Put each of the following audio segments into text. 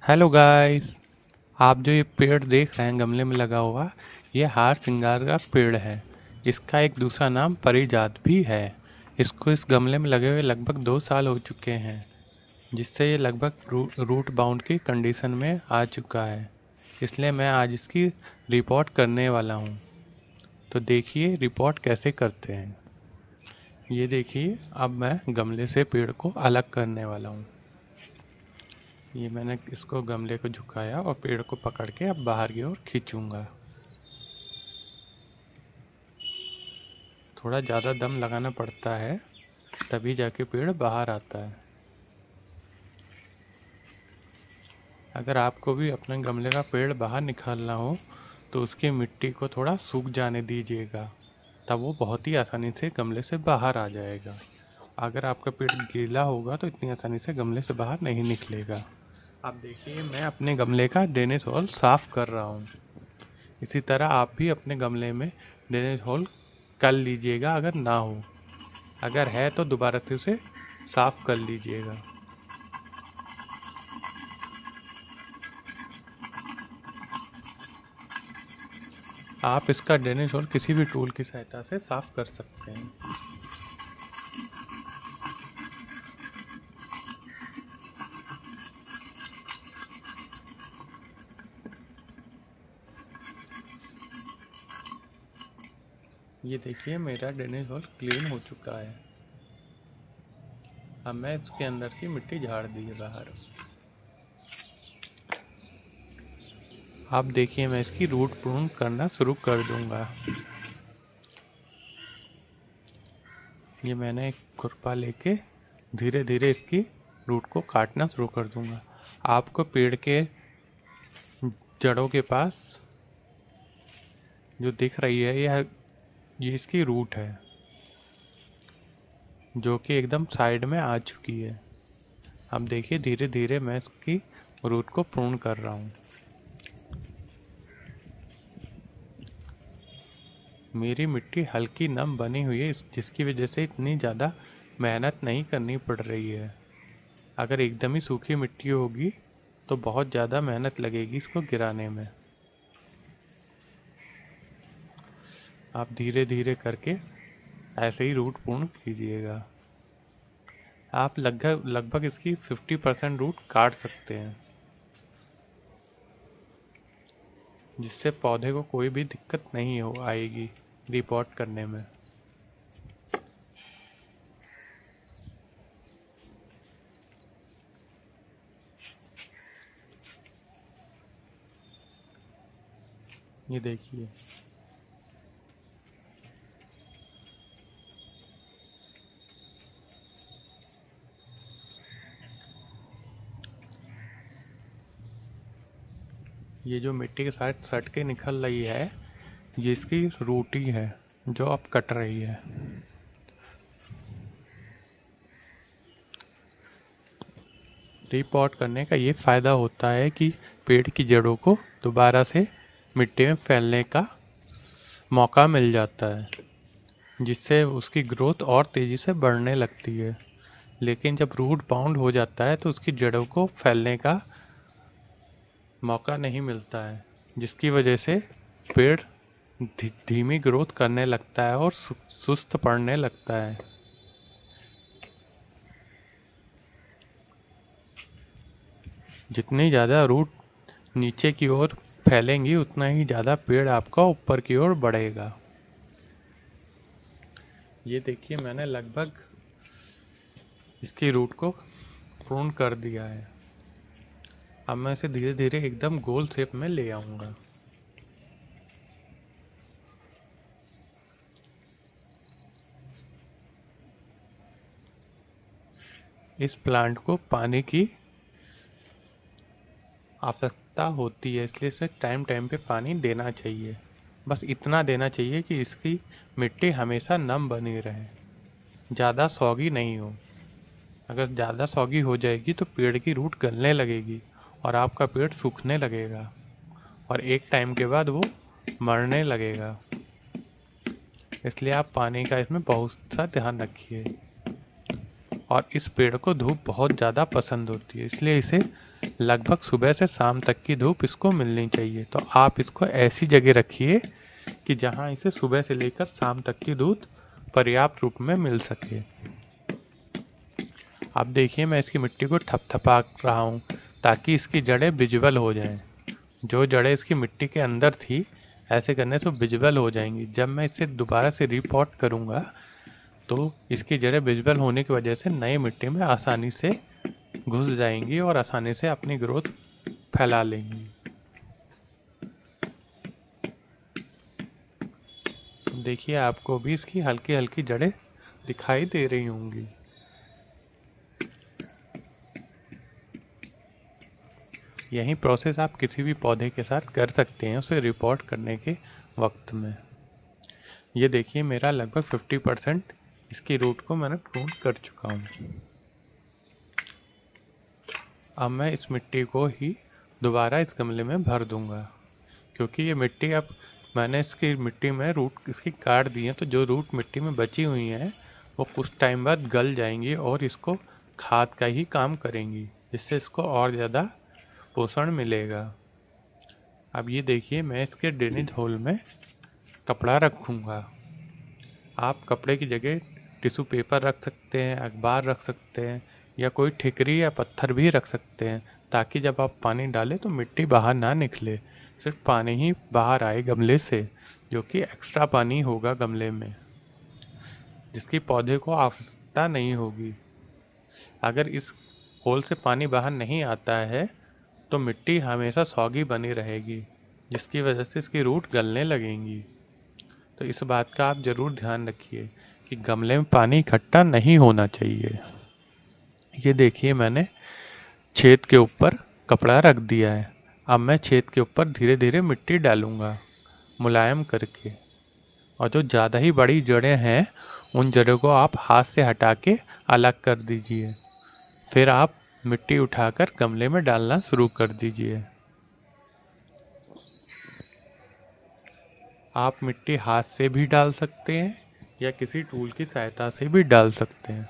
Hello guys. आप जो ये पेड़ देख रहे हैं गमले में लगा हुआ, ये हार सिंगार का पेड़ है। इसका एक दूसरा नाम पारिजात भी है। इसको इस गमले में लगे हुए लगभग 2 साल हो चुके हैं, जिससे ये लगभग रूट बाउंड की कंडीशन में आ चुका है। इसलिए मैं आज इसकी रिपोर्ट करने वाला हूँ। तो देखिए रिपोर्ट कैसे करते हैं। ये देखिए, अब मैं गमले से पेड़ को अलग करने वाला हूँ। ये मैंने इसको गमले को झुकाया और पेड़ को पकड़ के अब बाहर की ओर खींचूंगा। थोड़ा ज़्यादा दम लगाना पड़ता है, तभी जाके पेड़ बाहर आता है। अगर आपको भी अपने गमले का पेड़ बाहर निकालना हो तो उसकी मिट्टी को थोड़ा सूख जाने दीजिएगा, तब वो बहुत ही आसानी से गमले से बाहर आ जाएगा। अगर आपका पेड़ गीला होगा तो इतनी आसानी से गमले से बाहर नहीं निकलेगा। आप देखिए, मैं अपने गमले का ड्रेनेज होल साफ़ कर रहा हूँ। इसी तरह आप भी अपने गमले में ड्रेनेज होल कर लीजिएगा। अगर ना हो, अगर है तो दोबारा से उसे साफ़ कर लीजिएगा। आप इसका ड्रेनेज होल किसी भी टूल की सहायता से साफ़ कर सकते हैं। ये देखिए, मेरा ड्रेनेज होल क्लीन हो चुका है। अब मैं इसके अंदर की मिट्टी झाड़ दी है बाहर। आप देखिए, मैं इसकी रूट प्रून करना शुरू कर दूंगा। ये मैंने एक खुरपा लेके धीरे धीरे इसकी रूट को काटना शुरू कर दूंगा। आपको पेड़ के जड़ों के पास जो दिख रही है, ये इसकी रूट है, जो कि एकदम साइड में आ चुकी है। अब देखिए, धीरे धीरे मैं इसकी रूट को प्रून कर रहा हूँ। मेरी मिट्टी हल्की नम बनी हुई है, जिसकी वजह से इतनी ज़्यादा मेहनत नहीं करनी पड़ रही है। अगर एकदम ही सूखी मिट्टी होगी तो बहुत ज़्यादा मेहनत लगेगी इसको गिराने में। आप धीरे धीरे करके ऐसे ही रूट पूर्ण कीजिएगा। आप लगभग इसकी 50% रूट काट सकते हैं, जिससे पौधे को कोई भी दिक्कत नहीं हो आएगी रिपोर्ट करने में। ये देखिए, ये जो मिट्टी के साथ सट के निकल रही है, ये इसकी रूट ही है जो अब कट रही है। रिपोर्ट करने का ये फ़ायदा होता है कि पेड़ की जड़ों को दोबारा से मिट्टी में फैलने का मौका मिल जाता है, जिससे उसकी ग्रोथ और तेज़ी से बढ़ने लगती है। लेकिन जब रूट बाउंड हो जाता है तो उसकी जड़ों को फैलने का मौका नहीं मिलता है, जिसकी वजह से पेड़ धीमी ग्रोथ करने लगता है और सुस्त पड़ने लगता है। जितनी ज़्यादा रूट नीचे की ओर फैलेंगी, उतना ही ज़्यादा पेड़ आपका ऊपर की ओर बढ़ेगा। ये देखिए, मैंने लगभग इसकी रूट को प्रून कर दिया है। अब मैं इसे धीरे धीरे एकदम गोल शेप में ले आऊँगा। इस प्लांट को पानी की आवश्यकता होती है, इसलिए इसे टाइम टाइम पे पानी देना चाहिए। बस इतना देना चाहिए कि इसकी मिट्टी हमेशा नम बनी रहे, ज़्यादा सौगी नहीं हो। अगर ज़्यादा सौगी हो जाएगी तो पेड़ की रूट गलने लगेगी और आपका पेड़ सूखने लगेगा और एक टाइम के बाद वो मरने लगेगा। इसलिए आप पानी का इसमें बहुत सा ध्यान रखिए। और इस पेड़ को धूप बहुत ज़्यादा पसंद होती है, इसलिए इसे लगभग सुबह से शाम तक की धूप इसको मिलनी चाहिए। तो आप इसको ऐसी जगह रखिए कि जहां इसे सुबह से लेकर शाम तक की धूप पर्याप्त रूप में मिल सके। अब देखिए मैं इसकी मिट्टी को थपथपा रहा हूँ ताकि इसकी जड़ें विजिबल हो जाएं। जो जड़ें इसकी मिट्टी के अंदर थी, ऐसे करने से विजिबल हो जाएंगी। जब मैं इसे दोबारा से रिपॉट करूँगा तो इसकी जड़ें विजिबल होने की वजह से नई मिट्टी में आसानी से घुस जाएंगी और आसानी से अपनी ग्रोथ फैला लेंगी। देखिए आपको भी इसकी हल्की हल्की जड़ें दिखाई दे रही होंगी। यही प्रोसेस आप किसी भी पौधे के साथ कर सकते हैं उसे रिपोर्ट करने के वक्त में। ये देखिए मेरा लगभग 50% इसकी रूट को मैंने प्रूव कर चुका हूँ। अब मैं इस मिट्टी को ही दोबारा इस गमले में भर दूंगा, क्योंकि ये मिट्टी अब मैंने इसकी मिट्टी में रूट इसकी काट दी है, तो जो रूट मिट्टी में बची हुई हैं वो कुछ टाइम बाद गल जाएंगी और इसको खाद का ही काम करेंगी, जिससे इसको और ज़्यादा पोषण मिलेगा। अब ये देखिए मैं इसके ड्रेनेज होल में कपड़ा रखूँगा। आप कपड़े की जगह टिश्यू पेपर रख सकते हैं, अखबार रख सकते हैं, या कोई ठिकरी या पत्थर भी रख सकते हैं, ताकि जब आप पानी डालें तो मिट्टी बाहर ना निकले, सिर्फ पानी ही बाहर आए गमले से, जो कि एक्स्ट्रा पानी होगा गमले में, जिसकी पौधे को आवश्यकता नहीं होगी। अगर इस होल से पानी बाहर नहीं आता है तो मिट्टी हमेशा सौगी बनी रहेगी, जिसकी वजह से इसकी रूट गलने लगेंगी। तो इस बात का आप ज़रूर ध्यान रखिए कि गमले में पानी इकट्ठा नहीं होना चाहिए। ये देखिए मैंने छेद के ऊपर कपड़ा रख दिया है। अब मैं छेद के ऊपर धीरे धीरे मिट्टी डालूँगा मुलायम करके, और जो ज़्यादा ही बड़ी जड़ें हैं उन जड़ों को आप हाथ से हटा के अलग कर दीजिए। फिर आप मिट्टी उठाकर गमले में डालना शुरू कर दीजिए। आप मिट्टी हाथ से भी डाल सकते हैं या किसी टूल की सहायता से भी डाल सकते हैं।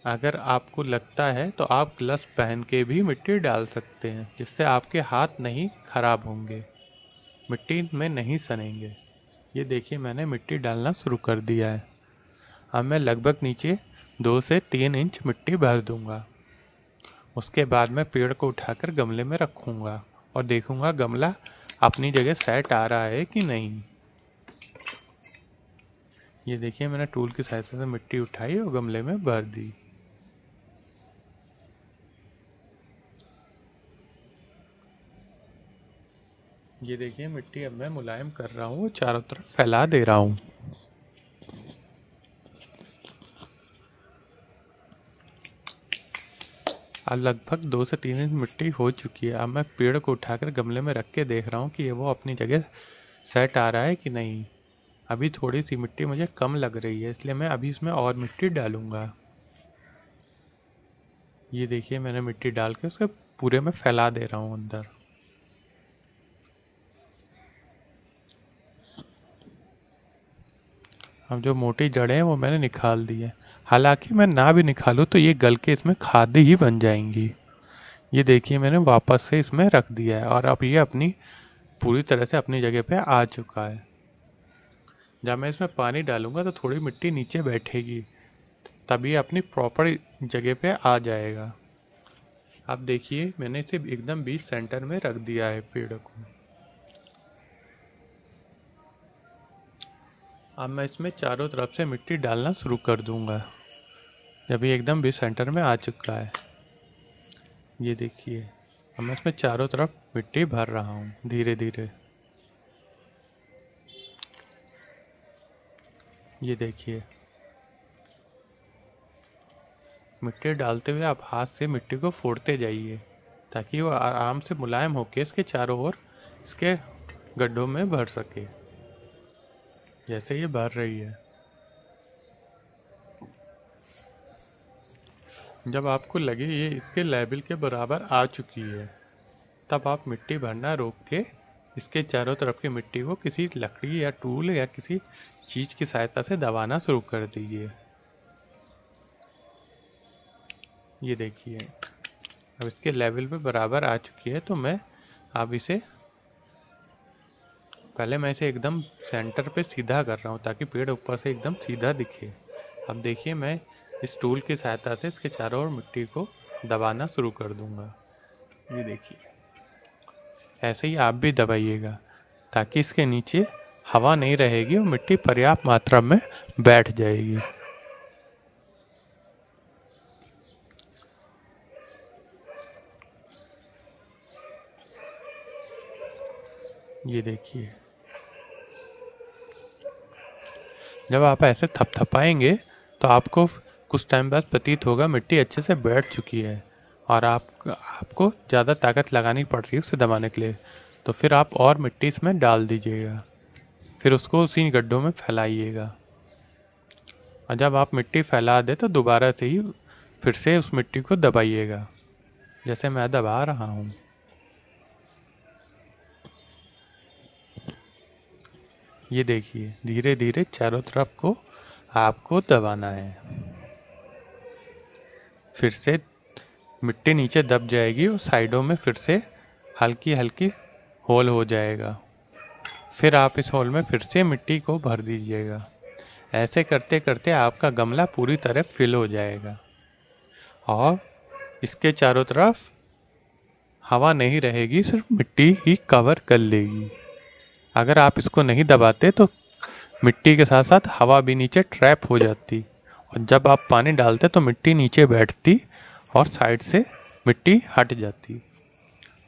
अगर आपको लगता है तो आप ग्लव्स पहन के भी मिट्टी डाल सकते हैं, जिससे आपके हाथ नहीं खराब होंगे, मिट्टी में नहीं सनेंगे। ये देखिए मैंने मिट्टी डालना शुरू कर दिया है। अब मैं लगभग नीचे 2 से 3 इंच मिट्टी भर दूंगा। उसके बाद मैं पेड़ को उठाकर गमले में रखूंगा और देखूंगा गमला अपनी जगह सेट आ रहा है कि नहीं। ये देखिए मैंने टूल की सहायता से मिट्टी उठाई और गमले में भर दी। ये देखिए मिट्टी अब मैं मुलायम कर रहा हूँ, चारों तरफ फैला दे रहा हूँ। अब लगभग 2 से 3 इंच मिट्टी हो चुकी है। अब मैं पेड़ को उठाकर गमले में रख के देख रहा हूँ कि वो अपनी जगह सेट आ रहा है कि नहीं। अभी थोड़ी सी मिट्टी मुझे कम लग रही है, इसलिए मैं अभी इसमें और मिट्टी डालूंगा। ये देखिए मैंने मिट्टी डाल के उसके पूरे में फैला दे रहा हूँ अंदर। अब जो मोटी जड़ें हैं वो मैंने निकाल दी है। हालांकि मैं ना भी निकालूँ तो ये गल के इसमें खाद ही बन जाएंगी। ये देखिए मैंने वापस से इसमें रख दिया है और अब ये अपनी पूरी तरह से अपनी जगह पे आ चुका है। जब मैं इसमें पानी डालूंगा तो थोड़ी मिट्टी नीचे बैठेगी, तभी अपनी प्रॉपर जगह पे आ जाएगा। अब देखिए मैंने इसे एकदम बीच सेंटर में रख दिया है पेड़ को। अब मैं इसमें चारों तरफ से मिट्टी डालना शुरू कर दूंगा जब ये एकदम बीच सेंटर में आ चुका है। ये देखिए अब मैं इसमें चारों तरफ मिट्टी भर रहा हूँ धीरे धीरे। ये देखिए मिट्टी डालते हुए आप हाथ से मिट्टी को फोड़ते जाइए ताकि वो आराम से मुलायम होकर इसके चारों ओर इसके गड्ढों में भर सके, जैसे ये भर रही है। जब आपको लगे ये इसके लेवल के बराबर आ चुकी है, तब आप मिट्टी भरना रोक के इसके चारों तरफ की मिट्टी को किसी लकड़ी या टूल या किसी चीज़ की सहायता से दबाना शुरू कर दीजिए। ये देखिए अब इसके लेवल पे बराबर आ चुकी है, तो मैं अब इसे एकदम सेंटर पे सीधा कर रहा हूँ ताकि पेड़ ऊपर से एकदम सीधा दिखे। अब देखिए, मैं इस टूल की सहायता से इसके चारों ओर मिट्टी को दबाना शुरू कर दूंगा। ये देखिए, ऐसे ही आप भी दबाइएगा ताकि इसके नीचे हवा नहीं रहेगी और मिट्टी पर्याप्त मात्रा में बैठ जाएगी। ये देखिए, जब आप ऐसे थपथपाएंगे तो आपको कुछ टाइम बाद प्रतीत होगा मिट्टी अच्छे से बैठ चुकी है और आपको ज़्यादा ताकत लगानी पड़ रही है उसे दबाने के लिए। तो फिर आप और मिट्टी इसमें डाल दीजिएगा, फिर उसको उसी गड्ढों में फैलाइएगा। और जब आप मिट्टी फैला दें तो दोबारा से ही फिर से उस मिट्टी को दबाइएगा, जैसे मैं दबा रहा हूँ। ये देखिए, धीरे धीरे चारों तरफ को आपको दबाना है। फिर से मिट्टी नीचे दब जाएगी और साइडों में फिर से हल्की हल्की होल हो जाएगा। फिर आप इस होल में फिर से मिट्टी को भर दीजिएगा। ऐसे करते करते आपका गमला पूरी तरह फिल हो जाएगा और इसके चारों तरफ हवा नहीं रहेगी, सिर्फ मिट्टी ही कवर कर लेगी। अगर आप इसको नहीं दबाते तो मिट्टी के साथ साथ हवा भी नीचे ट्रैप हो जाती और जब आप पानी डालते तो मिट्टी नीचे बैठती और साइड से मिट्टी हट जाती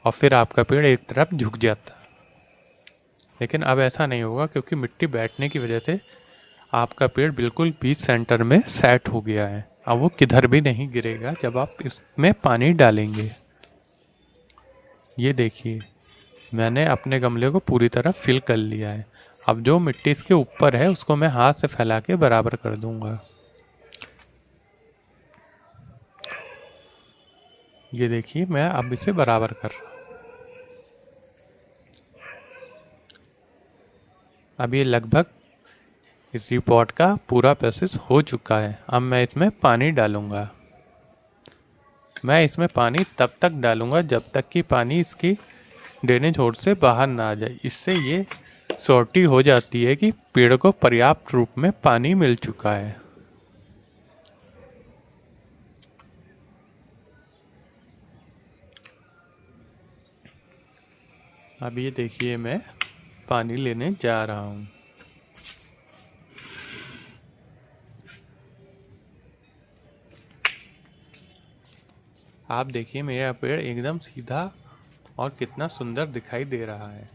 और फिर आपका पेड़ एक तरफ झुक जाता। लेकिन अब ऐसा नहीं होगा क्योंकि मिट्टी बैठने की वजह से आपका पेड़ बिल्कुल बीच सेंटर में सेट हो गया है। अब वो किधर भी नहीं गिरेगा जब आप इसमें पानी डालेंगे। ये देखिए, मैंने अपने गमले को पूरी तरह फिल कर लिया है। अब जो मिट्टी इसके ऊपर है उसको मैं हाथ से फैला के बराबर कर दूंगा। ये देखिए, मैं अब इसे बराबर कर रहा हूँ। अब ये लगभग इस रिपोर्ट का पूरा प्रोसेस हो चुका है। अब मैं इसमें पानी डालूंगा। मैं इसमें पानी तब तक डालूंगा जब तक कि पानी इसकी ड्रेनेज होड़ से बाहर ना आ जाए। इससे ये श्योरिटी हो जाती है कि पेड़ को पर्याप्त रूप में पानी मिल चुका है। अब ये देखिए, मैं पानी लेने जा रहा हूँ। आप देखिए, मेरा पेड़ एकदम सीधा और कितना सुंदर दिखाई दे रहा है।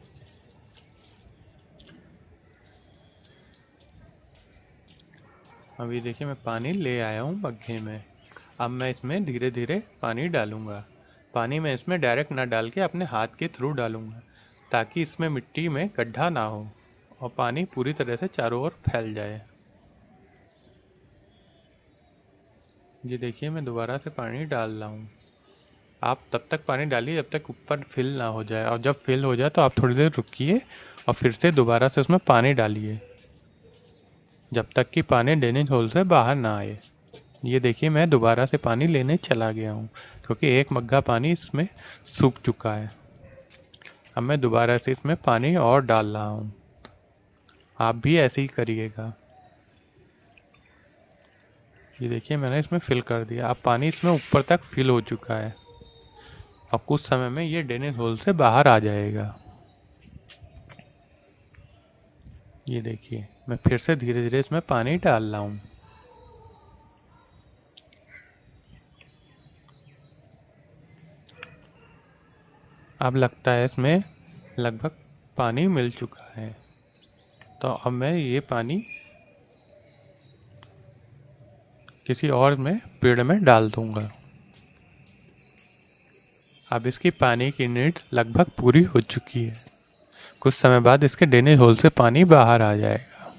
अभी देखिए, मैं पानी ले आया हूँ बग्घे में। अब मैं इसमें धीरे धीरे पानी डालूंगा। पानी मैं इसमें डायरेक्ट ना डाल के अपने हाथ के थ्रू डालूंगा ताकि इसमें मिट्टी में गड्ढा ना हो और पानी पूरी तरह से चारों ओर फैल जाए। ये देखिए, मैं दोबारा से पानी डाल रहा हूँ। आप तब तक पानी डालिए जब तक ऊपर फिल ना हो जाए और जब फिल हो जाए तो आप थोड़ी देर रुकिए और फिर से दोबारा से उसमें पानी डालिए जब तक कि पानी ड्रेनेज होल से बाहर ना आए। ये देखिए, मैं दोबारा से पानी लेने चला गया हूँ क्योंकि एक मग्घा पानी इसमें सूख चुका है। अब मैं दोबारा से इसमें पानी और डाल रहा हूँ। आप भी ऐसे ही करिएगा। ये देखिए, मैंने इसमें फिल कर दिया। अब पानी इसमें ऊपर तक फिल हो चुका है और कुछ समय में ये ड्रेनेज होल से बाहर आ जाएगा। ये देखिए, मैं फिर से धीरे धीरे इसमें पानी डाल रहा हूँ। अब लगता है इसमें लगभग पानी मिल चुका है, तो अब मैं ये पानी किसी और में पेड़ में डाल दूंगा। अब इसकी पानी की नीड लगभग पूरी हो चुकी है। कुछ समय बाद इसके ड्रेनेज होल से पानी बाहर आ जाएगा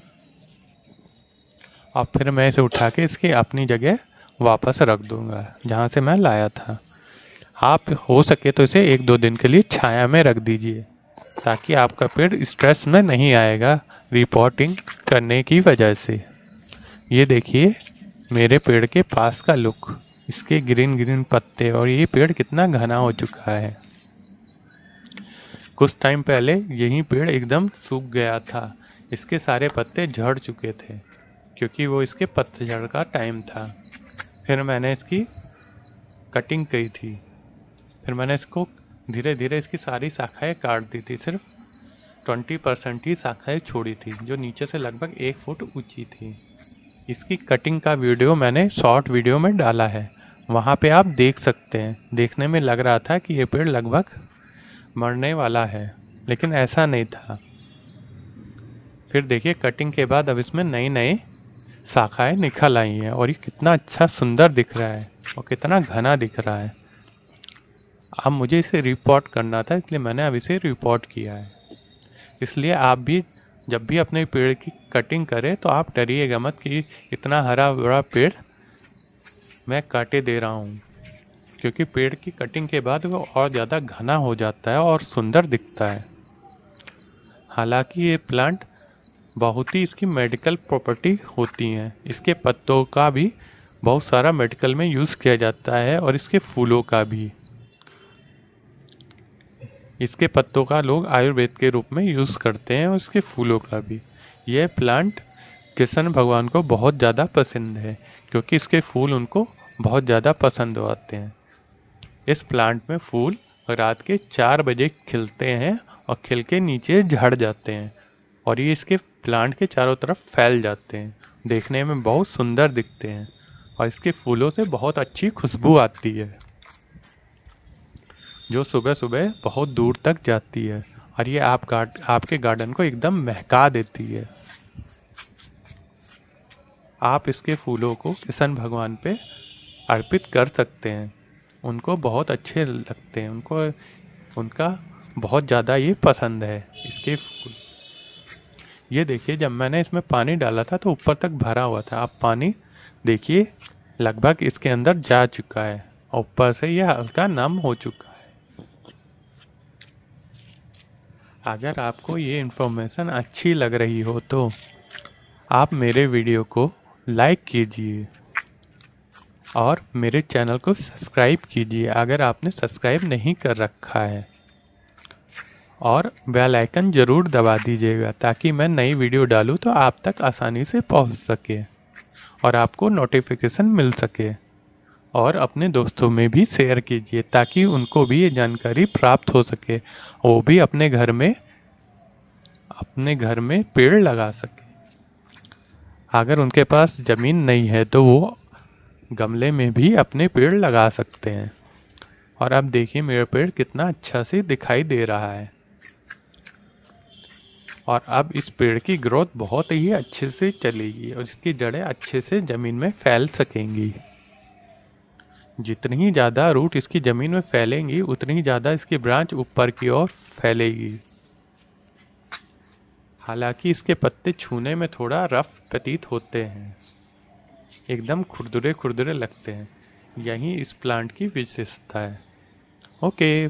और फिर मैं इसे उठा के इसकी अपनी जगह वापस रख दूंगा जहाँ से मैं लाया था। आप हो सके तो इसे 1-2 दिन के लिए छाया में रख दीजिए ताकि आपका पेड़ स्ट्रेस में नहीं आएगा रिपोर्टिंग करने की वजह से। ये देखिए, मेरे पेड़ के पास का लुक। इसके ग्रीन ग्रीन पत्ते, और ये पेड़ कितना घना हो चुका है। कुछ टाइम पहले यही पेड़ एकदम सूख गया था, इसके सारे पत्ते झड़ चुके थे क्योंकि वो इसके पतझड़ का टाइम था। फिर मैंने इसकी कटिंग की थी, फिर मैंने इसको धीरे धीरे इसकी सारी शाखाएं काट दी थी, सिर्फ 20% ही शाखाएं छोड़ी थी जो नीचे से लगभग 1 फुट ऊंची थी। इसकी कटिंग का वीडियो मैंने शॉर्ट वीडियो में डाला है, वहाँ पे आप देख सकते हैं। देखने में लग रहा था कि ये पेड़ लगभग मरने वाला है, लेकिन ऐसा नहीं था। फिर देखिए कटिंग के बाद अब इसमें नई नई शाखाएं निकल आई हैं और ये कितना अच्छा सुंदर दिख रहा है और कितना घना दिख रहा है। अब मुझे इसे रिपोर्ट करना था, इसलिए मैंने अब इसे रिपोर्ट किया है। इसलिए आप भी जब भी अपने पेड़ की कटिंग करें तो आप डरिएगा मत कि इतना हरा भरा पेड़ मैं काटे दे रहा हूँ, क्योंकि पेड़ की कटिंग के बाद वो और ज़्यादा घना हो जाता है और सुंदर दिखता है। हालांकि ये प्लांट बहुत ही इसकी मेडिकल प्रॉपर्टी होती हैं। इसके पत्तों का भी बहुत सारा मेडिकल में यूज़ किया जाता है और इसके फूलों का भी। इसके पत्तों का लोग आयुर्वेद के रूप में यूज़ करते हैं और इसके फूलों का भी। यह प्लांट कृष्ण भगवान को बहुत ज़्यादा पसंद है क्योंकि इसके फूल उनको बहुत ज़्यादा पसंद आते हैं। इस प्लांट में फूल रात के 4 बजे खिलते हैं और खिल के नीचे झड़ जाते हैं और ये इसके प्लांट के चारों तरफ फैल जाते हैं। देखने में बहुत सुंदर दिखते हैं और इसके फूलों से बहुत अच्छी खुशबू आती है जो सुबह सुबह बहुत दूर तक जाती है और ये आपके गार्डन को एकदम महका देती है। आप इसके फूलों को कृष्ण भगवान पे अर्पित कर सकते हैं, उनको बहुत अच्छे लगते हैं, उनका बहुत ज़्यादा ये पसंद है इसके फूल। ये देखिए जब मैंने इसमें पानी डाला था तो ऊपर तक भरा हुआ था, अब पानी देखिए लगभग इसके अंदर जा चुका है और ऊपर से यह हल्का नम हो चुका है। अगर आपको ये इन्फॉर्मेशन अच्छी लग रही हो तो आप मेरे वीडियो को लाइक कीजिए और मेरे चैनल को सब्सक्राइब कीजिए अगर आपने सब्सक्राइब नहीं कर रखा है, और बेल आइकन ज़रूर दबा दीजिएगा ताकि मैं नई वीडियो डालूँ तो आप तक आसानी से पहुंच सके और आपको नोटिफिकेशन मिल सके। और अपने दोस्तों में भी शेयर कीजिए ताकि उनको भी ये जानकारी प्राप्त हो सके, वो भी अपने घर में पेड़ लगा सके। अगर उनके पास ज़मीन नहीं है तो वो गमले में भी अपने पेड़ लगा सकते हैं। और अब देखिए मेरा पेड़ कितना अच्छा से दिखाई दे रहा है और अब इस पेड़ की ग्रोथ बहुत ही अच्छे से चलेगी और इसकी जड़ें अच्छे से ज़मीन में फैल सकेंगी। जितनी ही ज़्यादा रूट इसकी ज़मीन में फैलेंगी उतनी ही ज़्यादा इसकी ब्रांच ऊपर की ओर फैलेगी। हालांकि इसके पत्ते छूने में थोड़ा रफ प्रतीत होते हैं, एकदम खुरदुरे खुरदुरे लगते हैं। यही इस प्लांट की विशेषता है। ओके।